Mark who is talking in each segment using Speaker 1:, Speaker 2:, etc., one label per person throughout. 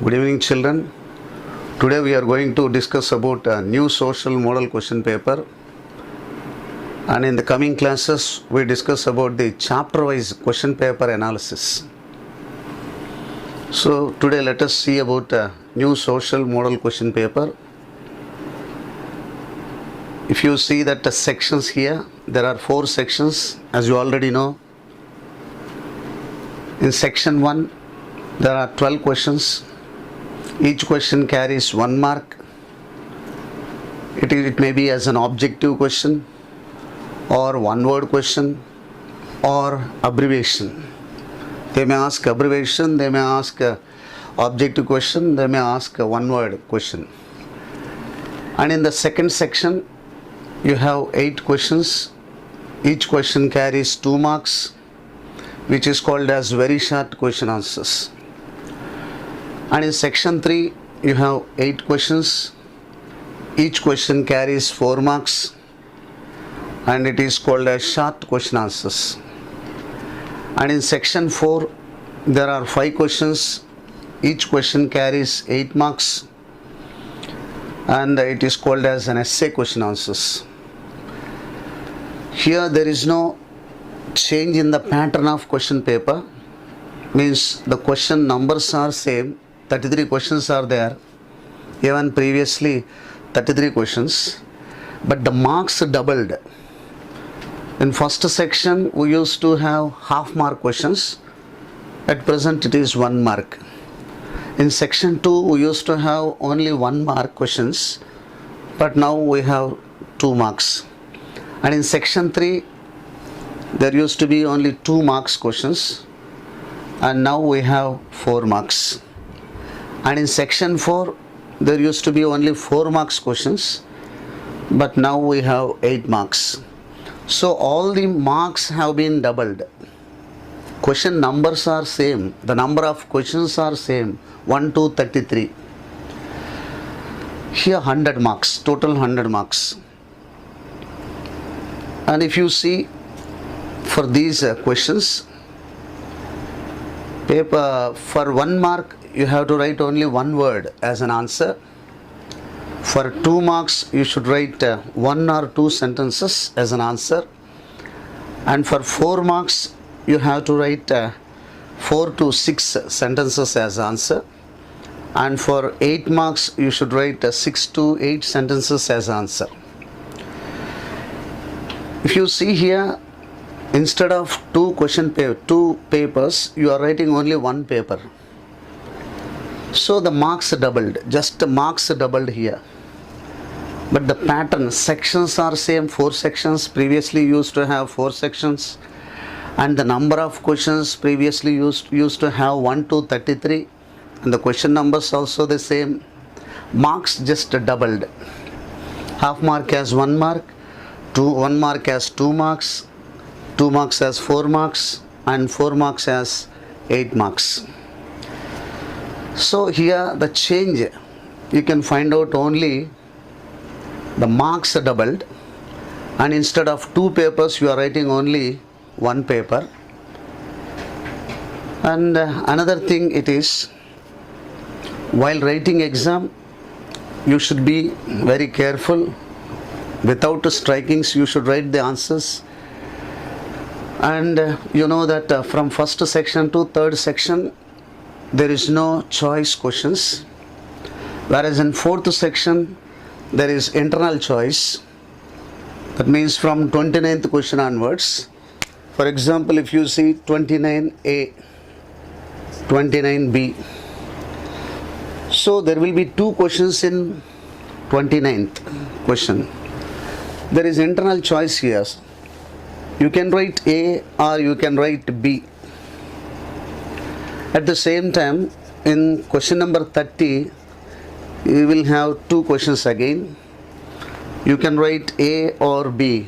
Speaker 1: Good evening, children. Today we are going to discuss about a new social model question paper, and in the coming classes we discuss about the chapter wise question paper analysis. So today let us see about a new social model question paper. If you see that the sections here, there are 4 sections, as you already know. In section 1 there are 12 questions. Each question carries 1 mark. It may be as an objective question or one word question or abbreviation. They may ask abbreviation, they may ask objective question, they may ask a one word question. And in the second section you have 8 questions. Each question carries 2 marks, which is called as very short question answers. And in section 3 you have 8 questions. Each question carries 4 marks and it is called as short question answers. And in section 4 there are 5 questions. Each question carries 8 marks and it is called as an essay question answers. Here there is no change in the pattern of question paper, means the question numbers are same. 33 questions are there, even previously 33 questions, but the marks doubled. In first section we used to have half mark questions. At present it is 1 mark. In section 2 we used to have only 1 mark questions, but now we have 2 marks. And in section 3 there used to be only 2 marks questions, and now we have 4 marks. And in section 4 there used to be only 4 marks questions, but now we have 8 marks. So all the marks have been doubled. Question numbers are same, the number of questions are same, 1 to 33. Here 100 marks, total 100 marks. And if you see for these questions, paper for 1 mark you have to write only 1 word as an answer. For 2 marks you should write 1 or 2 sentences as an answer, and for 4 marks you have to write 4 to 6 sentences as answer, and for 8 marks you should write 6 to 8 sentences as answer. If you see here, instead of 2 papers you are writing only 1 paper. So the marks doubled, just the marks doubled here. But the pattern, sections are same, 4 sections. Previously used to have 4 sections, and the number of questions previously used to have 1 to 33, and the question numbers also the same. Marks just doubled. Half mark as 1 mark, 1 mark as 2 marks, 2 marks as 4 marks, and 4 marks as 8 marks. So here the change, you can find out only the marks are doubled, and instead of 2 papers you are writing only 1 paper. And another thing it is, while writing exam you should be very careful. Without strikings you should write the answers. And you know that from first section to third section there is no choice questions, whereas in fourth section there is internal choice. That means from 29th question onwards. For example, if you see 29A, 29B, so there will be 2 questions in 29th question. There is internal choice here. You can write A or you can write B. At the same time, in question number 30 you will have 2 questions again. You can write A or B.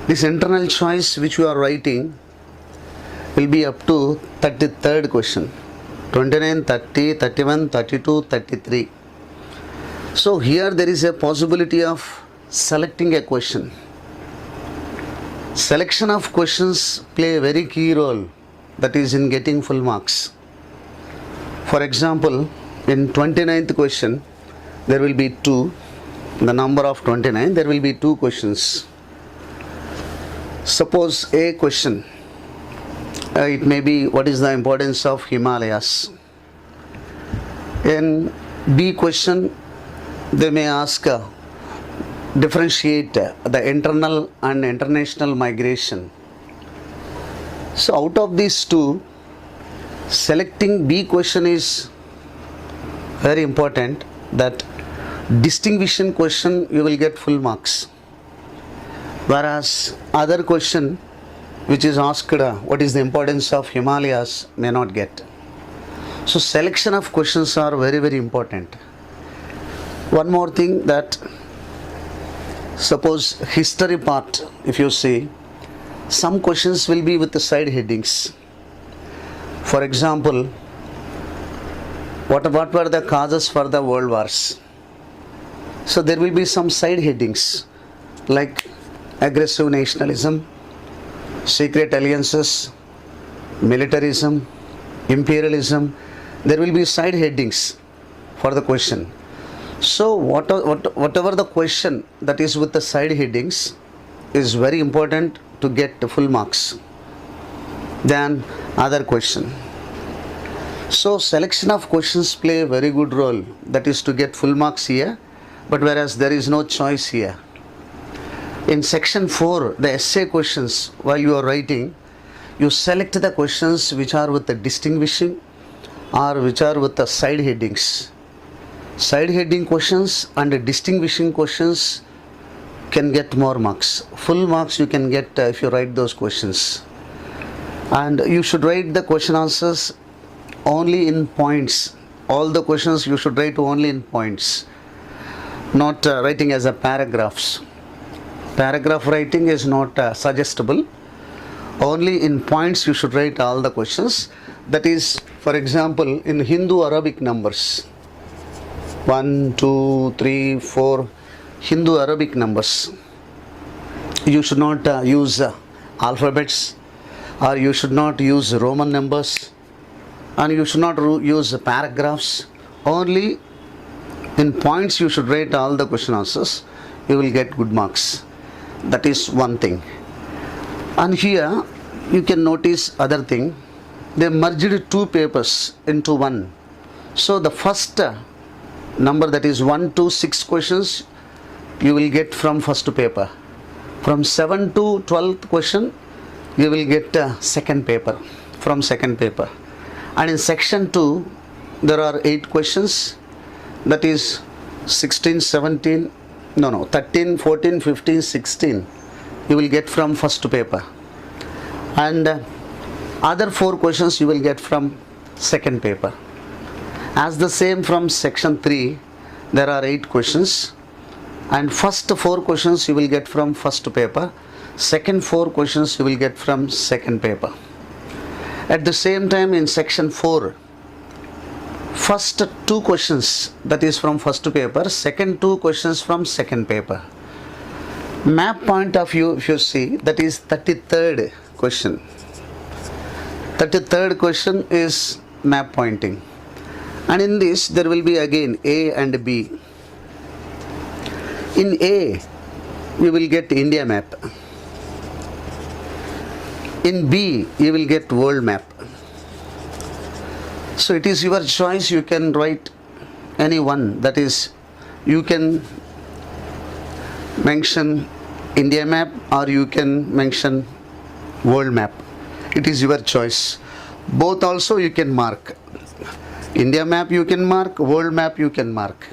Speaker 1: This internal choice which you are writing will be up to 33rd question, 29, 30, 31, 32, 33. So here there is a possibility of selecting a question. Selection of questions play a very key role, that is in getting full marks. For example, In 29th question, there will be 2. The number of 29, there will be 2 questions. Suppose A question, it may be what is the importance of Himalayas. In B question, they may ask differentiate the internal and international migration. So out of these 2, selecting B question is very important. That distinguishing question you will get full marks, whereas other question which is asked what is the importance of Himalayas may not get. So selection of questions are very, very important. One more thing, that suppose history part, if you see, some questions will be with the side headings. For example, what were the causes for the world wars? So there will be some side headings like aggressive nationalism, secret alliances, militarism, imperialism. There will be side headings for the question. So whatever the question that is with the side headings is very important to get the full marks than other question. So selection of questions play a very good role, that is to get full marks here, but whereas there is no choice here. In section 4, the essay questions, while you are writing, you select the questions which are with the distinguishing or which are with the side headings. Side heading questions and distinguishing questions can get more marks. Full marks you can get if you write those questions. And you should write the question answers only in points. All the questions you should write only in points, not writing as a paragraphs. Paragraph writing is not suggestible. Only in points you should write all the questions. That is, for example, in Hindu Arabic numbers, 1, 2, 3, 4, Hindu Arabic numbers, you should not use alphabets, or you should not use Roman numbers, and you should not use paragraphs. Only in points you should write all the question answers. You will get good marks. That is one thing. And here you can notice other thing. They merged 2 papers into one. So the first number, that is 1 to 6 questions, you will get from first paper. From 7 to 12th question, you will get second paper, from second paper. And in section 2, there are 8 questions. That is 13, 14, 15, 16. You will get from first paper. And other 4 questions you will get from second paper. As the same from section 3, there are 8 questions. And first 4 questions you will get from first paper. Second 4 questions you will get from second paper. At the same time, in section 4, first 2 questions, that is from first paper, second 2 questions from second paper. Map point of view, if you see, that is 33rd question. 33rd question is map pointing. And in this, there will be again A and B. In A, you will get India map. In B, you will get world map. So it is your choice. You can write any one. That is, you can mention India map or you can mention world map. It is your choice. Both also you can mark. India map you can mark, world map you can mark.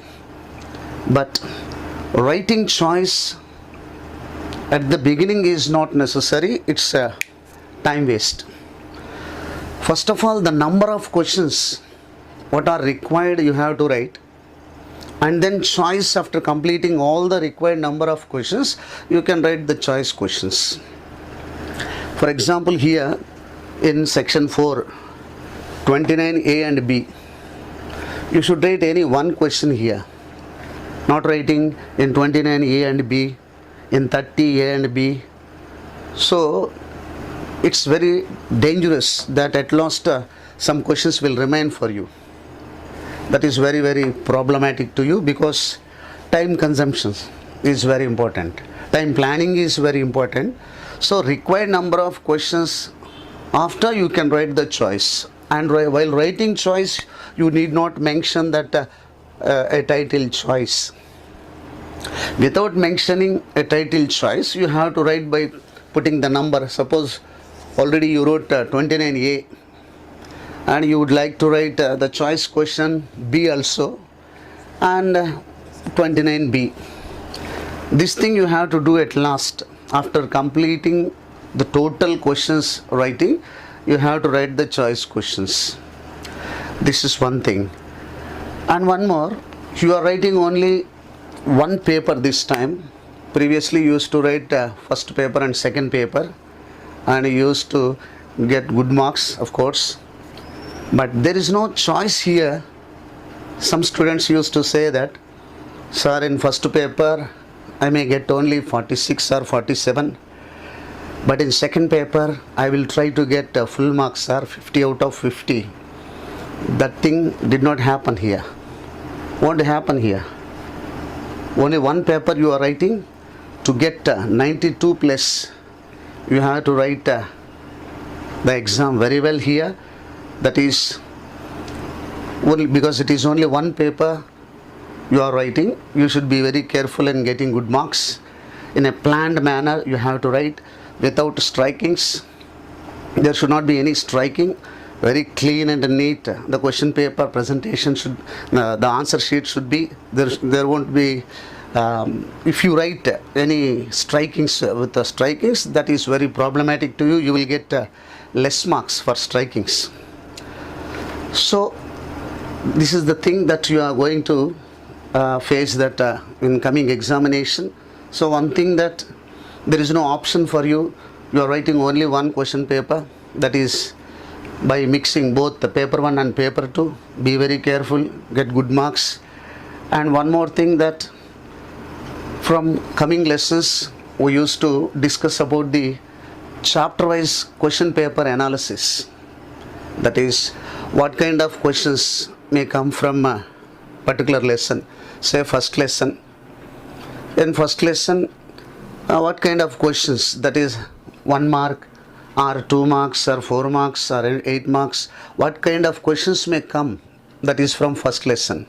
Speaker 1: But writing choice at the beginning is not necessary. It's a time waste. First of all, the number of questions what are required you have to write, and then choice. After completing all the required number of questions, you can write the choice questions. For example, here in section 4, 29 A and B, you should write any one question here, not writing in 29 A and B, in 30 A and B. So it's very dangerous that at last some questions will remain for you. that is very, very problematic to you, because time consumption is very important. Time planning is very important. So required number of questions after you can write the choice. And while writing choice, you need not mention that a title choice. Without mentioning a title choice, you have to write by putting the number. Suppose already you wrote 29A, and you would like to write the choice question B also, and 29B. This thing you have to do at last. After completing the total questions writing, you have to write the choice questions. This is one thing. And one more, you are writing only one paper this time. Previously you used to write first paper and second paper, and you used to get good marks, of course. But there is no choice here. Some students used to say that, sir, in first paper I may get only 46 or 47, but in second paper I will try to get full marks, sir, 50 out of 50. That thing did not happen here. Won't happen here. Only one paper you are writing. To get 92 plus, you have to write the exam very well here. That is only because it is only one paper you are writing. You should be very careful in getting good marks. In a planned manner you have to write, without strikings. There should not be any striking. Very clean and neat. The question paper presentation should, the answer sheet should be, there won't be, if you write any strikings with the strikings, that is very problematic to you. You will get less marks for strikings. So this is the thing that you are going to face that in coming examination. So one thing, that there is no option for you. You are writing only one question paper, that is by mixing both the paper 1 and paper 2. Be very careful, get good marks. And one more thing, that from coming lessons we used to discuss about the chapter wise question paper analysis. That is, what kind of questions may come from a particular lesson. Say first lesson. In first lesson, what kind of questions, that is 1 mark or 2 marks or 4 marks or 8 marks, what kind of questions may come, that is from first lesson.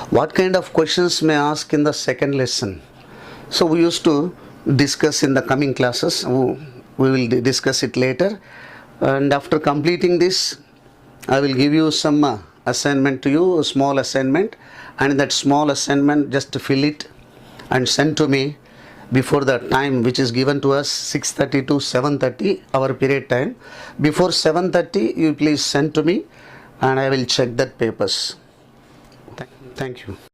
Speaker 1: What kind of questions may ask in the second lesson. So we used to discuss in the coming classes. We will discuss it later. And after completing this, I will give you some assignment to you, a small assignment, and in that small assignment just fill it and send to me before the time which is given to us, 6:30 to 7:30, our period time. Before 7:30 you please send to me, and I will check that papers. Thank you.